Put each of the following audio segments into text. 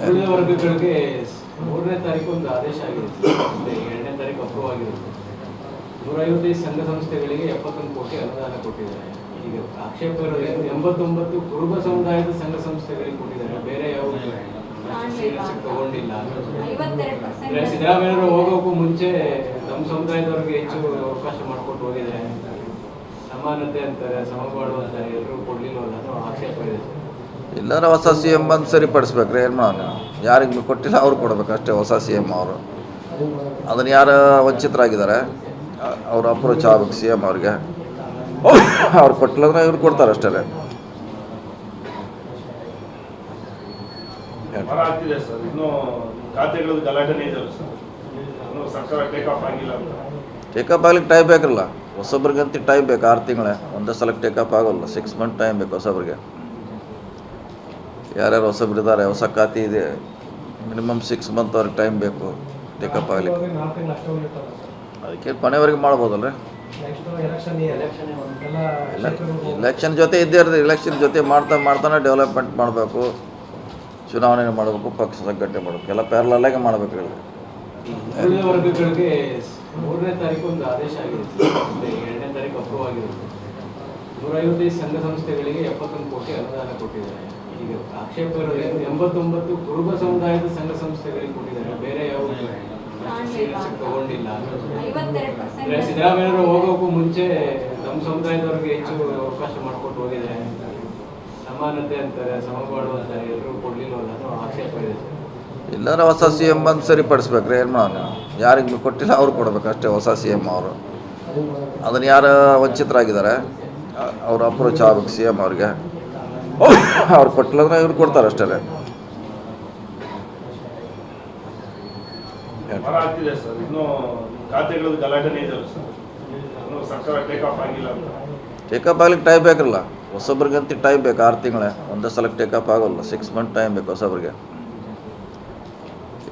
ಹಿಂದುಳಿದ ವರ್ಗಗಳಿಗೆ 3ನೇ ತಾರೀಕು ಒಂದು ಆದೇಶ ಆಗಿದೆ, 2ನೇ ತಾರೀಕು ಅಪ್ರೂವ್ ಆಗಿರುತ್ತೆ. 155 ಸಂಘ ಸಂಸ್ಥೆಗಳಿಗೆ 71 ಕೋಟಿ ಅನುದಾನ ಕೊಟ್ಟಿದ್ದಾರೆ. ಈಗ ಆಕ್ಷೇಪ ಇರೋದು 89 ಕುರುಬ ಸಮುದಾಯದ ಸಂಘ ಸಂಸ್ಥೆಗಳಿಗೆ ಕೊಟ್ಟಿದ್ದಾರೆ, ಬೇರೆ ಯಾವ ತಗೊಂಡಿಲ್ಲ. ಸಿದ್ದರಾಮಯ್ಯವರು ಹೋಗೋಕ್ಕೂ ಮುಂಚೆ ನಮ್ಮ ಸಮುದಾಯದವ್ರಿಗೆ ಹೆಚ್ಚು ಅವಕಾಶ ಮಾಡಿಕೊಟ್ಟು ಹೋಗಿದ್ದಾರೆ. ಸಮಾನತೆ ಅಂತಾರೆ, ಸಮಬಾಳು ಅಂತಾರೆ, ಎಲ್ಲರೂ ಕೊಡ್ಲಿಲ್ವಲ್ಲ ಅನ್ನೋ ಆಕ್ಷೇಪ ಇದೆ. ಎಲ್ಲರ ಹೊಸ ಸಿ ಎಮ್ ಬಂದು ಸರಿಪಡಿಸ್ಬೇಕ್ರಿ. ಏನು ಮಾಡೋಣ, ಯಾರಿಗೆ ಕೊಟ್ಟಿಲ್ಲ ಅವ್ರು ಕೊಡ್ಬೇಕು ಅಷ್ಟೇ. ಹೊಸ ಸಿ ಎಮ್ ಅವರು ಅದನ್ನು ಯಾರು ವಂಚಿತರಾಗಿದ್ದಾರೆ ಅವ್ರು ಅಪ್ರೋಚ್ ಆಗ್ಬೇಕು ಸಿ ಎಮ್ ಅವ್ರಿಗೆ. ಅವ್ರು ಕೊಟ್ಟಿಲ್ಲ ಅಂದ್ರೆ ಇವ್ರು ಕೊಡ್ತಾರೆ ಅಷ್ಟೇ. ಟೇಕಪ್ ಆಗ್ಲಿಕ್ಕೆ ಟೈಮ್ ಬೇಕಲ್ಲ, ಹೊಸಬ್ರಿಗಂತ ಟೈಮ್ ಬೇಕು. 6 ತಿಂಗಳೇ ಒಂದೇ ಸಲಕ್ಕೆ ಟೇಕಪ್ ಆಗೋಲ್ಲ. 6 ಮಂತ್ ಟೈಮ್ ಬೇಕು ಹೊಸಬ್ರಿಗೆ. ಯಾರ್ಯಾರು ಹೊಸಬ್ರಿದ್ದಾರೆ, ಹೊಸ ಖಾತೆ ಇದೆ, ಮಿನಿಮಮ್ 6 ಮಂತ್ ಅವ್ರಿಗೆ ಟೈಮ್ ಬೇಕು ಟೇಕಪ್ ಆಗಲಿಕ್ಕೆ. ಅದಕ್ಕೆ ಕೊನೆವರೆಗೆ ಮಾಡ್ಬೋದಲ್ರಿ. ಎಲೆಕ್ಷನ್ ಜೊತೆ ಇದ್ದೇ ಇರ್ತದೆ. ಎಲೆಕ್ಷನ್ ಜೊತೆ ಮಾಡ್ತಾನೆ ಡೆವಲಪ್ಮೆಂಟ್ ಮಾಡಬೇಕು, ಚುನಾವಣೆ ಮಾಡಬೇಕು, ಪಕ್ಷ ಸಂಘಟನೆ ಮಾಡಬೇಕು, ಎಲ್ಲ ಪ್ಯಾರಲಾಗಿ ಮಾಡಬೇಕು. ಹಿಂದುಳಿದ ವರ್ಗಗಳಿಗೆ 3ನೇ ತಾರೀಕು ಒಂದು ಆದೇಶ ಆಗಿದೆ, 2ನೇ ತಾರೀಕು ಅಪ್ರೂವ್ ಆಗಿರುತ್ತೆ. 155 ಸಂಘ ಸಂಸ್ಥೆಗಳಿಗೆ 71 ಕೋಟಿ ಅನುದಾನ ಕೊಟ್ಟಿದ್ದಾರೆ. ಈಗ ಆಕ್ಷೇಪ ಇರೋದು 89 ಕುರುಬ ಸಮುದಾಯದ ಸಂಘ ಸಂಸ್ಥೆಗಳಿಗೆ ಕೊಟ್ಟಿದ್ದಾರೆ, ಬೇರೆ ಯಾವ ತಗೊಂಡಿಲ್ಲ. ಸಿದ್ದರಾಮಯ್ಯವರು ಹೋಗೋಕ್ಕೂ ಮುಂಚೆ ನಮ್ಮ ಸಮುದಾಯದವ್ರಿಗೆ ಹೆಚ್ಚು ಅವಕಾಶ ಮಾಡಿಕೊಟ್ಟು ಹೋಗಿದ್ದಾರೆ. ಸಮಾನತೆ ಅಂತಾರೆ, ಸಮಬಾಳು ಅಂತಾರೆ, ಎಲ್ಲರೂ ಕೊಡ್ಲಿಲ್ವಲ್ಲ ಅನ್ನೋ ಆಕ್ಷೇಪ ಇದೆ. ಎಲ್ಲರ ಹೊಸ ಸಿ ಎಮ್ ಬಂದು ಸರಿಪಡಿಸ್ಬೇಕ್ರಿ. ಏನು ಮಾಡೋಣ, ಯಾರಿಗೆ ಕೊಟ್ಟಿಲ್ಲ ಅವ್ರು ಕೊಡ್ಬೇಕು ಅಷ್ಟೇ. ಹೊಸ ಸಿ ಎಮ್ ಅವರು ಅದನ್ನು ಯಾರು ವಂಚಿತರಾಗಿದ್ದಾರೆ ಅವ್ರು ಅಪ್ರೋಚ್ ಆಗ್ಬೇಕು ಸಿ ಎಮ್ ಅವ್ರಿಗೆ. ಅವ್ರು ಕೊಟ್ಟಿಲ್ಲ ಅಂದ್ರೆ ಇವ್ರು ಕೊಡ್ತಾರೆ ಅಷ್ಟೇ. ಟೇಕಪ್ ಆಗ್ಲಿಕ್ಕೆ ಟೈಮ್ ಬೇಕಲ್ಲ, ಹೊಸಬ್ರಿಗಂತ ಟೈಮ್ ಬೇಕು. 6 ತಿಂಗಳೇ ಒಂದೇ ಸಲಕ್ಕೆ ಟೇಕಪ್ ಆಗೋಲ್ಲ. 6 ಮಂತ್ ಟೈಮ್ ಬೇಕು ಹೊಸಬ್ರಿಗೆ.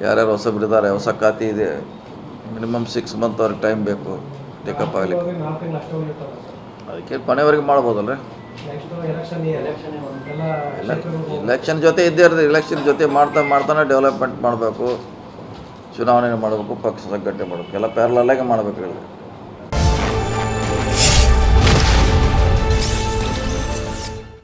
ಯಾರ್ಯಾರು ಹೊಸಬ್ರಿದ್ದಾರೆ, ಹೊಸ ಖಾತೆ ಇದೆ, ಮಿನಿಮಮ್ 6 ಮಂತ್ ಅವ್ರಿಗೆ ಟೈಮ್ ಬೇಕು ಟೇಕಪ್ ಆಗಲಿಕ್ಕೆ. ಅದಕ್ಕೆ ಕೊನೆವರೆಗೆ ಮಾಡ್ಬೋದಲ್ರಿ. ಎಲೆಕ್ಷನ್ ಜೊತೆ ಇದ್ದೇ ಇರ್ತದೆ. ಎಲೆಕ್ಷನ್ ಜೊತೆ ಮಾಡ್ತಾನೆ ಡೆವಲಪ್ಮೆಂಟ್ ಮಾಡಬೇಕು, ಚುನಾವಣೆ ಮಾಡಬೇಕು, ಪಕ್ಷ ಸಂಘಟನೆ ಮಾಡಬೇಕು, ಎಲ್ಲ ಪ್ಯಾರಲಾಗಿ ಮಾಡಬೇಕು.